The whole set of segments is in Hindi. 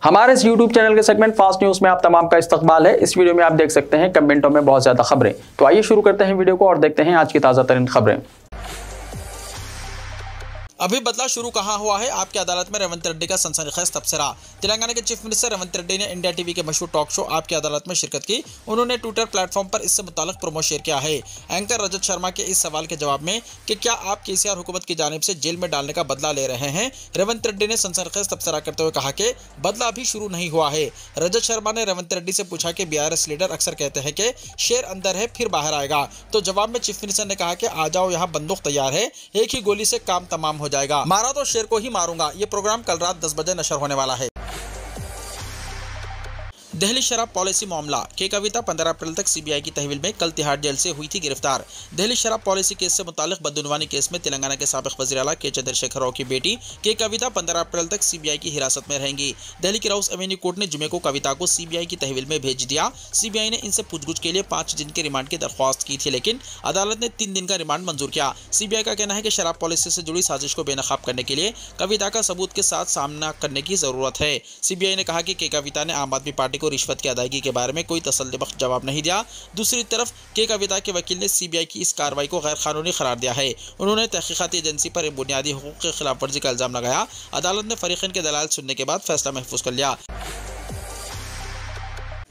हमारे इस YouTube चैनल के सेगमेंट फास्ट न्यूज में आप तमाम का इस्तकबाल है। इस वीडियो में आप देख सकते हैं कमेंटों में बहुत ज्यादा खबरें। तो आइए शुरू करते हैं वीडियो को और देखते हैं आज की ताजा तरीन खबरें। अभी बदला शुरू कहाँ हुआ है। आपकी अदालत में रेवंत रेड्डी का सनसनीखेज तबसरा। तेलंगाना के चीफ मिनिस्टर रेवंत रेड्डी ने इंडिया टीवी के मशहूर टॉक शो आपकी अदालत में शिरकत की। उन्होंने ट्विटर प्लेटफॉर्म पर इससे मुताल्लिक प्रोमो शेयर किया है। एंकर रजत शर्मा के इस सवाल के जवाब में कि क्या आप केसीआर हुकूमत की जानिब से जेल में डालने का बदला ले रहे हैं, रेवंत रेड्डी ने सनसनीखेज तबसरा करते हुए कहा कि बदला अभी शुरू नहीं हुआ है। रजत शर्मा ने रेवंत रेड्डी से पूछा कि बीआरएस लीडर अक्सर कहते हैं कि शेर अंदर है फिर बाहर आएगा, तो जवाब में चीफ मिनिस्टर ने कहा कि आ जाओ, यहाँ बंदूक तैयार है, एक ही गोली से काम तमाम हो जाएगा, मारा तो शेर को ही मारूंगा। ये प्रोग्राम कल रात 10 बजे नशर होने वाला है। दिल्ली शराब पॉलिसी मामला के कविता 15 अप्रैल तक सीबीआई की तहवील में कल तिहाड़ जेल से हुई थी गिरफ्तार। दिल्ली शराब पॉलिसी केस से मुताल्लिक बदउनवानी केस में तेलंगाना के साबिक वज़ीर आला के चंद्रशेखर राव की बेटी के कविता 15 अप्रैल तक सीबीआई की हिरासत में रहेंगी। दिल्ली की राउस एवेन्यू कोर्ट ने जुमे को कविता को सीबीआई की तहवील में भेज दिया। सीबीआई ने इनसे पूछगछ के लिए 5 दिन के रिमांड की दरख्वास्त की थी, लेकिन अदालत ने 3 दिन का रिमांड मंजूर किया। सीबीआई का कहना है कि शराब पॉलिसी से जुड़ी साजिश को बेनकाब करने के लिए कविता का सबूत के साथ सामना करने की जरूरत है। सीबीआई ने कहा कि के कविता ने आम आदमी पार्टी को रिश्वत की अदायगी के बारे में कोई तसल्लीबख्श जवाब नहीं दिया। दूसरी तरफ के कविता के वकील ने सीबीआई की इस कार्रवाई को गैर कानूनी करार दिया है। उन्होंने तहकीकाती एजेंसी पर बुनियादी हुकूक के खिलाफ वर्जी का इल्जाम लगाया। अदालत ने फरीकैन के दलाल सुनने के बाद फैसला महफूज कर लिया।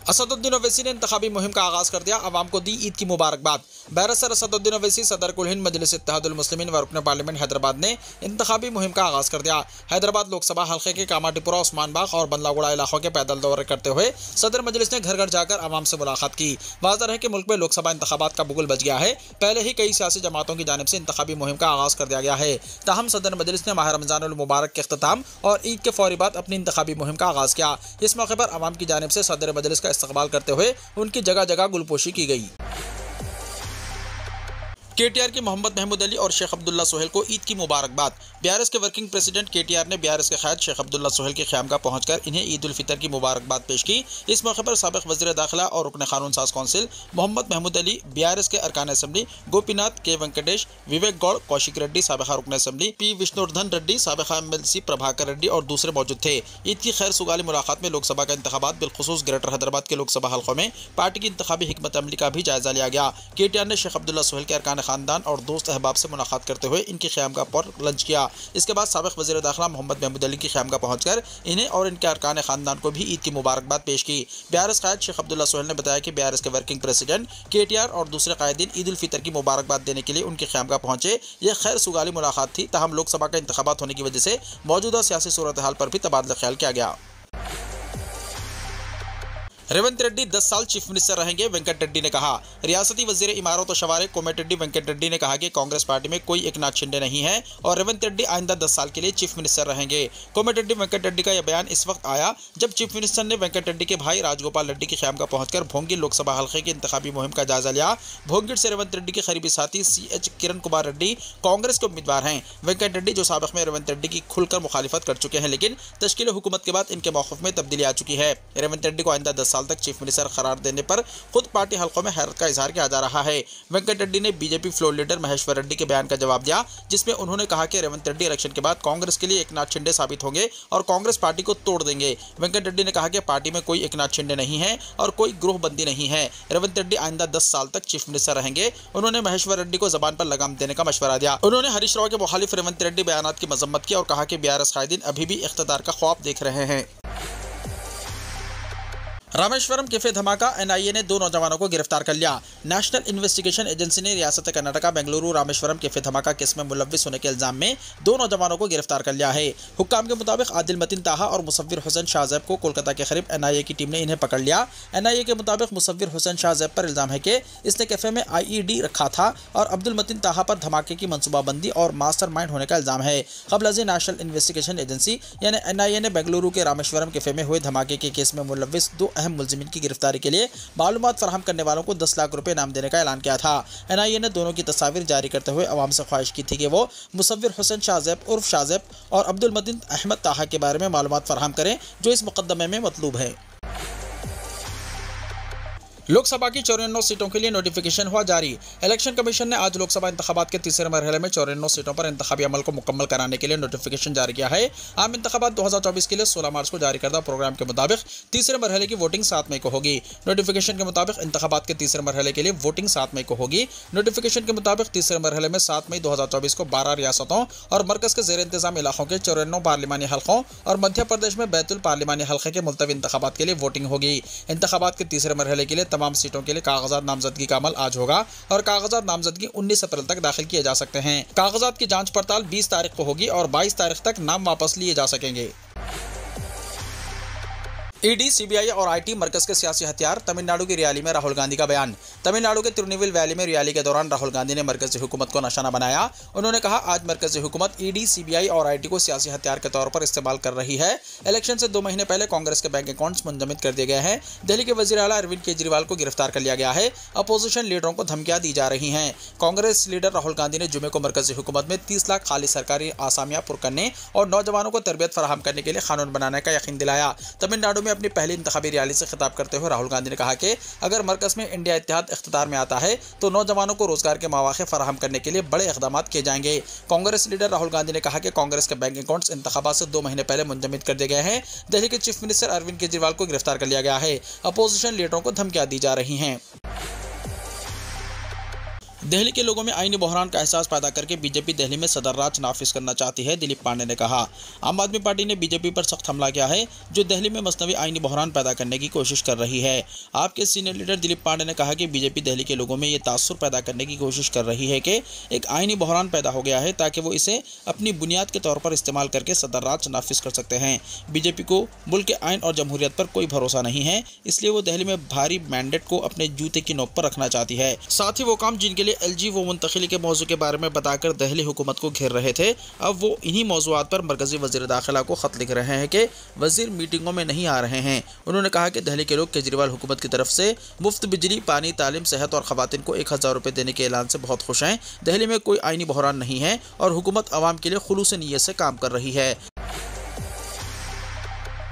असदुद्दीन ओवैसी ने इंतखाबी मुहिम का आगाज कर दिया। अवाम को दी ईद की मुबारकबाद। बैरिस्टर असदुद्दीन ओवैसी सदर कुल हिंद मजलिस इत्तेहादुल मुस्लिमीन व रुकन पार्लियामेंट हैदराबाद ने इंतखाबी मुहिम का आगाज कर दिया। हैदराबाद लोकसभा हल्के के कामाटीपुरा, उस्मान बाग और बंदलागुड़ा इलाकों के पैदल दौरे करते हुए सदर मजलिस ने घर घर जाकर आवाम से मुलाकात की। वाज़ेह है कि मुल्क में लोकसभा इंतखाबात का बुगुल बज गया है। पहले ही कई सियासी जमातों की जानिब से इंतखाबी मुहिम का आगाज कर दिया गया है। ताहम सदर मजलिस ने माह रमज़ानुल मुबारक के इख्तिताम और ईद के फौरी बाद अपनी इंतखाबी मुहिम का आगाज किया। इस मौके पर आवाम की जानिब से सदर मजलिस का इस्तकबाल करते हुए उनकी जगह जगह गुलपोशी की गई। केटीआर के मोहम्मद महमूद अली और शेख अब्दुल्ला सोहेल को ईद की मुबारकबाद। बीआरएस के वर्किंग प्रेसिडेंट केटीआर ने बीआरएस के क़ायद शेख अब्दुल्ला सोहेल के ख़यामगाह पहुंचकर इन्हें ईद उल फितर की मुबारकबाद पेश की। इस मौके पर साबिक़ वज़ीर दाखिला और रुकन क़ानून साज कौंसिल मोहम्मद महमूद अली, बीआरएस के अरकान असम्बली गोपीनाथ के वेंकटेश, विवेक गौड़, कौशिक रेड्डी साबिक़ा रुकन असम्बली, पी विष्णुवर्धन रेड्डी साबिक़ा एमएलसी प्रभाकर रेड्डी और दूसरे मौजूद थे। ईद की खैर सुगाली मुलाकात में लोकसभा का इंतखाबात बिलखुसूस ग्रेटर हैदराबाद के लोकसभा हल्कों में पार्टी की इंतखाबी हिकमत अमली का भी जायजा लिया गया। केटीआर ने शेख अब्दुल्ला सोहेल के अरकान ख़ानदान और दोस्त अहबाब से मुलाकात करते हुए इनकी ख़यामगाह पर लंच किया। इसके बाद साबिक़ वज़ीर दाखिला मोहम्मद महमूद अली की ख़यामगाह पहुंचकर इन्हें और इनके अरकान ख़ानदान को भी ईद की मुबारकबाद पेश की। बीआरएस क़ायद शेख अब्दुल्ला सोहेल ने बताया कि बीआरएस के वर्किंग प्रेसिडेंट केटीआर और दूसरे कायदीन ईद उल फितर की मुबारकबाद देने के लिए उनकी ख़यामगाह पहुंचे। यह खैर सुगाली मुलाकात थी। ताहम लोकसभा का इंतखाबात होने की वजह से मौजूदा सियासी सूरत हाल पर भी तबादला ख्याल किया गया। रेवंत रेड्डी 10 साल चीफ मिनिस्टर रहेंगे, वेंकट रेड्डी ने कहा। रियासती वजीर इमारत और शवारे कोमटिरेड्डी वेंकट रेड्डी ने कहा कि कांग्रेस पार्टी में कोई एकनाथ शिंदे नहीं है और रेवंत रेड्डी आइंदा 10 साल के लिए चीफ मिनिस्टर रहेंगे। कोमटिरेड्डी वेंकट रेड्डी का यह बयान इस वक्त आया जब चीफ मिनिस्टर ने वेंकट रेड्डी के भाई राजगोपाल रेड्डी की ख़यामगाह पहुंचकर भोंगिर लोकसभा हल्के की इंतखाबी मुहिम का जायजा लिया। भोंगिर से रेवंत रेड्डी के करीबी साथी CH किरण कुमार रेड्डी कांग्रेस के उम्मीदवार हैं। वेंकट रेड्डी जो साबिक़ में रेवंत रेड्डी की खुलकर मुखालिफत कर चुके हैं, लेकिन तश्कील हुकूमत के बाद इनके मौक़िफ़ में तब्दीली आ चुकी है। रेवंत रेड्डी को आइंदा 10 साल तक चीफ मिनिस्टर करार देने पर खुद पार्टी हल्कों में हैरत का इजहार किया जा रहा है। वेंकट रेड्डी ने BJP floor leader Maheshwar Reddy के बयान का जवाब दिया, जिसमें उन्होंने कहा कि रेवंत रेड्डी इलेक्शन के बाद कांग्रेस के लिए एकनाथ शिंदे साबित होंगे और कांग्रेस पार्टी को तोड़ देंगे। वेंकट रेड्डी ने कहा कि पार्टी में कोई एकनाथ शिंदे नहीं है और कोई ग्रोहबंदी नहीं है। रेवंत रेड्डी आइंदा 10 साल तक चीफ मिनिस्टर रहेंगे। उन्होंने महेश्वर रेड्डी को जबान पर लगाम देने का मशवरा दिया। उन्होंने हरीश राव के मुखालिफ रेवंत रेड्डी बयानात की मजम्मत की और कहा कि बीआरएस कायदीन अभी भी इख्तिदार का ख्वाब देख रहे हैं। रामेश्वरम कैफे धमाका, NIA ने 2 नौजवानों को गिरफ्तार कर लिया। नेशनल इन्वेस्टिगेशन एजेंसी ने रियासत कर्नाटका बेंगलुरु रामेश्वरम कैफे धमाका केस में मुलव्विस होने के इल्जाम में 2 नौजवानों को गिरफ्तार कर लिया है। हुक्काम के मुताबिक आदिल मतीन ताहा और मुसव्विर हुसैन शाहज़ैब को कोलकाता के करीब NIA की टीम ने इन्हें पकड़ लिया। NIA के मुताबिक मुसव्विर हुसैन शाहज़ैब पर इल्जाम है कि इसने कैफे में IED रखा था और अब्दुल मतीन ताहा पर धमाके की मनसूबाबंदी और मास्टरमाइंड होने का इल्जाम है। क़ब्ल नेशनल इन्वेस्टिगेशन एजेंसी यानी NIA ने बेंगलुरु के रामेश्वरम कैफे में हुए धमाके के केस में मुलव्विस 2 अहम मुलजिमीन की गिरफ्तारी के लिए मालूमात फराहम करने वालों को 10 लाख रुपए इनाम देने का ऐलान किया था। NIA ने दोनों की तस्वीर जारी करते हुए अवाम से ख्वाहिश की थी कि वो मुसव्विर हुसैन शाहज़ैब उर्फ शाहज़ैब और अब्दुल मतीन अहमद ताहा के बारे में मालूमात फराहम करें जो इस मुकदमे में मतलूब है। लोकसभा की 94 सीटों के लिए नोटिफिकेशन हुआ जारी। इलेक्शन कमीशन ने आज लोकसभा इंतखाबात के तीसरे मरहले में 94 सीटों पर इंतखाबी अमल को मुकम्मल कराने के लिए नोटिफिकेशन जारी किया है। आम इंतखाबात 2024 के लिए 16 मार्च को जारी करदा प्रोग्राम के मुताबिक तीसरे मरहले की वोटिंग 7 मई को होगी। नोटिफिकेशन के मुताबिक इंतखाबात के तीसरे मरहले के लिए वोटिंग 7 मई को होगी। नोटिफिकेशन के मुताबिक तीसरे मरहले में 7 मई 2024 को 12 रियासतों और मरकज के जेर इंतजाम इलाकों के 94 पार्लिमानी हल्कों और मध्य प्रदेश में बैतुल पार्लिमानी हल्के के मुल्तवी इंतखाबात के लिए वोटिंग होगी। इंतखाबात के तीसरे मरहले के लिए तमाम सीटों के लिए कागजात नामजदगी का अमल आज होगा और कागजात नामजदगी 19 अप्रैल तक दाखिल किए जा सकते हैं। कागजात की जांच पड़ताल 20 तारीख को होगी और 22 तारीख तक नाम वापस लिए जा सकेंगे। ईडी, सीबीआई और आईटी मरकज के सियासी हथियार। तमिलनाडु की रियाली में राहुल गांधी का बयान। तमिलनाडु के तिरुनेलवेली वैली में रियाली के दौरान राहुल गांधी ने मरकजी हुकूमत को निशाना बनाया। उन्होंने कहा, आज मरकजी हुकूमत ईडी, सीबीआई और आईटी को सियासी हथियार के तौर पर इस्तेमाल कर रही है। इलेक्शन से 2 महीने पहले कांग्रेस के बैंक अकाउंट्स मुंजमद कर दिए गए हैं। दिल्ली के वजीर आला अरविंद केजरीवाल को गिरफ्तार कर लिया गया है। अपोजिशन लीडरों को धमकियां दी जा रही हैं। कांग्रेस लीडर राहुल गांधी ने जुमे को मरकजी हुकूमत में 30 लाख खाली सरकारी आसामियां पुर करने और नौजवानों को तरबियत फराहम करने के लिए कानून बनाने का यकीन दिलाया। तमिलनाडु में अपनी पहली इंतखाबी रैली से खिताब करते हुए राहुल गांधी ने कहा कि अगर मरकज में इंडिया इत्तेहाद इख्तियार में आता है तो नौजवानों को रोजगार के मौके फराहम करने के लिए बड़े इक़दाम किए जाएंगे। कांग्रेस लीडर राहुल गांधी ने कहा कि कांग्रेस के बैंक अकाउंट्स इंतखाबात से 2 महीने पहले मुंजमद कर दिए गए हैं। दिल्ली के चीफ मिनिस्टर अरविंद केजरीवाल को गिरफ्तार कर लिया गया है। अपोजिशन लीडरों को धमकियां दी जा रही हैं। दिल्ली के लोगों में आईनी बहरान का एहसास पैदा करके बीजेपी दिल्ली में सदर राज नाफिज करना चाहती है, दिलीप पांडे ने कहा। आम आदमी पार्टी ने बीजेपी पर सख्त हमला किया है, जो दिल्ली में मसनवी आईनी बहरान पैदा करने की कोशिश कर रही है। आपके सीनियर लीडर दिलीप पांडे ने कहा कि बीजेपी दिल्ली के लोगों में ये तासुर पैदा करने की कोशिश कर रही है कि एक आईनी बहरान पैदा हो गया है, ताकि वो इसे अपनी बुनियाद के तौर पर इस्तेमाल करके सदर राज नाफिज कर सकते हैं। बीजेपी को मुल्क के आइन और जमहूरियत पर कोई भरोसा नहीं है, इसलिए वो दिल्ली में भारी मैंडेट को अपने जूते की नोक पर रखना चाहती है। साथ ही वो काम जिनके लिए एलजी वो मुंतखिली के मौजू के बारे में बताकर दिल्ली हुकूमत को घेर रहे थे, अब वो इन्हीं मौजूआत पर मरकजी वजीर दाखिला को खत लिख रहे हैं कि वजीर मीटिंगों में नहीं आ रहे हैं। उन्होंने कहा कि दिल्ली के लोग केजरीवाल हुकूमत की तरफ से मुफ्त बिजली, पानी, तालीम, सेहत और खवातीन को 1000 रुपये देने के ऐलान से बहुत खुश हैं। दिल्ली में कोई आईनी बहरान नहीं है और हुकूमत आवाम के लिए खुलूस नीयत से काम कर रही है।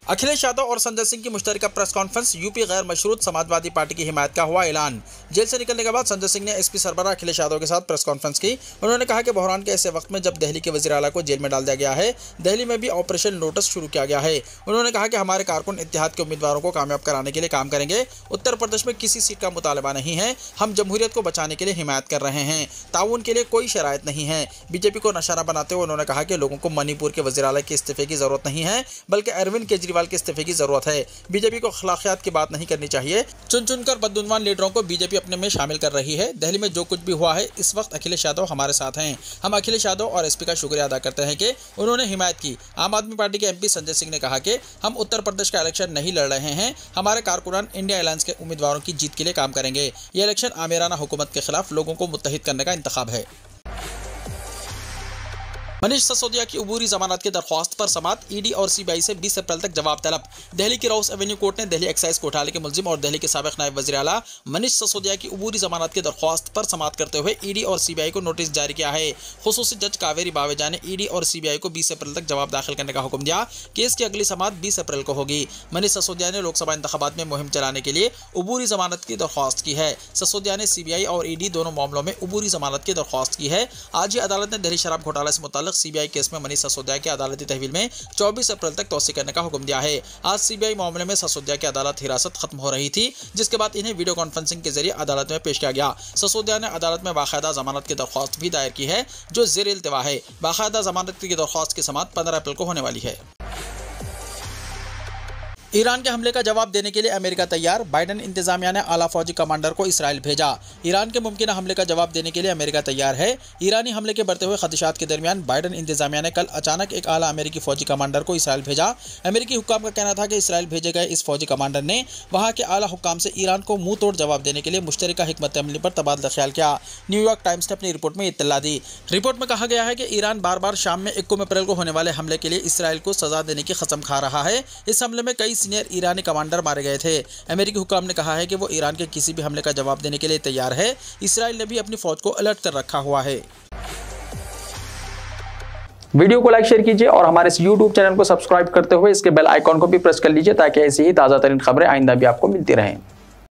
अखिलेश यादव और संजय सिंह की मुश्तरका प्रेस कॉन्फ्रेंस। यूपी गैर मशरूत समाजवादी पार्टी की हिमायत का हुआ ऐलान। जेल से निकलने के बाद संजय सिंह ने एसपी सरबराह अखिलेश यादव के साथ प्रेस कॉन्फ्रेंस की। उन्होंने कहा कि बहरान के ऐसे वक्त में जब दिल्ली के वज़ीर आला को जेल में डाल दिया गया है, दिल्ली में भी ऑपरेशन लोटस शुरू किया गया है। उन्होंने कहा कि हमारे कारकुन इत्तेहाद के उम्मीदवारों को कामयाब कराने के लिए काम करेंगे। उत्तर प्रदेश में किसी सीट का मुतालबा नहीं है, हम जमहूरियत को बचाने के लिए हिमायत कर रहे हैं। ताउन के लिए कोई शराइत नहीं है। बीजेपी को निशाना बनाते हुए उन्होंने कहा कि लोगों को मणिपुर के वज़ीर आला के इस्तीफे की जरूरत नहीं है, बल्कि अरविंद केजरीवाल के इस्तीफे की जरूरत है। बीजेपी को अखलाकियात की बात नहीं करनी चाहिए। चुन चुनकर बदगुमान लीडरों को बीजेपी अपने में शामिल कर रही है। दिल्ली में जो कुछ भी हुआ है, इस वक्त अखिलेश यादव हमारे साथ हैं। हम अखिलेश यादव और एसपी का शुक्रिया अदा करते हैं कि उन्होंने हिमायत की। आम आदमी पार्टी के एमपी संजय सिंह ने कहा कि हम उत्तर प्रदेश का इलेक्शन नहीं लड़ रहे हैं, हमारे कारकुनान इंडिया अलायंस के उम्मीदवारों की जीत के लिए काम करेंगे। ये इलेक्शन आमिराना हुकूमत के खिलाफ लोगों को मुत्तहिद करने का इंतखाब है। मनीष सिसोदिया की अबूरी जमानत की दरख्वास्त पर समात। ईडी और सीबीआई से 20 अप्रैल तक जवाब तलब। दिल्ली की राउस एवेन्यू कोर्ट ने दिल्ली एक्साइज घोटाले के मुलजिम और दिल्ली के साबिक नायब वज़ीर आला मनीष सिसोदिया की अबूरी जमानत की दरख्वास्त पर समात करते हुए ईडी और सीबीआई को नोटिस जारी किया है। खुसूसी जज कावेरी बावेजा ने ईडी और सीबीआई को 20 अप्रैल तक जवाब दाखिल करने का हुक्म दिया। केस की अगली समात 20 अप्रैल को होगी। मनीष सिसोदिया ने लोकसभा इंतखाबात में मुहिम चलाने के लिए अबूरी जमानत की दरख्वास्त की है। सिसोदिया ने सीबीआई और ईडी दोनों मामलों में अबूरी जमानत की दरख्वास्त की है। आज ही अदालत ने दिल्ली शराब घोटाला से मुताल्लिक सीबीआई केस में मनीष सिसोदिया की अदालती तहवील में 24 अप्रैल तक तौसी करने का हुक्म दिया है। आज सीबीआई मामले में सिसोदिया की अदालत हिरासत खत्म हो रही थी, जिसके बाद इन्हें वीडियो कॉन्फ्रेंसिंग के जरिए अदालत में पेश किया गया। सिसोदिया ने अदालत में बाकायदा जमानत की दरख्वास्त भी दायर की है, जो ज़ेर इल्तिवा है। बाकायदा जमानत की दरख्वास्त की समात 15 अप्रैल को होने वाली है। ईरान के हमले का जवाब देने के लिए अमेरिका तैयार। बाइडेन इंतजामिया ने आला फौजी कमांडर को इसराइल भेजा। ईरान के मुमकिन हमले का जवाब देने के लिए अमेरिका तैयार है। ईरानी हमले के बढ़ते हुए खदशात के दरमियान बाइडेन इंतजामिया ने कल अचानक एक आला अमेरिकी फौजी कमांडर को इसराइल भेजा। अमेरिकी हुक्काम का कहना था कि इसराइल भेजे गए इस फौजी कमांडर ने वहाँ के आला हुक्काम से ईरान को मुंह तोड़ जवाब देने के लिए मुश्तरका हिकमत अमली पर तबादला ख्याल किया। न्यूयॉर्क टाइम्स ने अपनी रिपोर्ट में इत्तला दी। रिपोर्ट में कहा गया है कि ईरान बार बार शाम में 21 अप्रैल को होने वाले हमले के लिए इसराइल को सजा देने की कसम खा रहा है। इस हमले में कई सीनियर ईरानी कमांडर मारे गए थे। अमेरिकी हुक्काम ने कहा है कि वो ईरान के किसी भी हमले का जवाब देने के लिए तैयार है। इसराइल ने भी अपनी फौज को अलर्ट कर रखा हुआ है। वीडियो को लाइक शेयर कीजिए और हमारे इस YouTube चैनल को सब्सक्राइब करते हुए इसके बेल आइकॉन को भी प्रेस कर लीजिए, ताकि ऐसी ही ताज़ा तरीन खबरें आइंदा भी आपको मिलती रहें।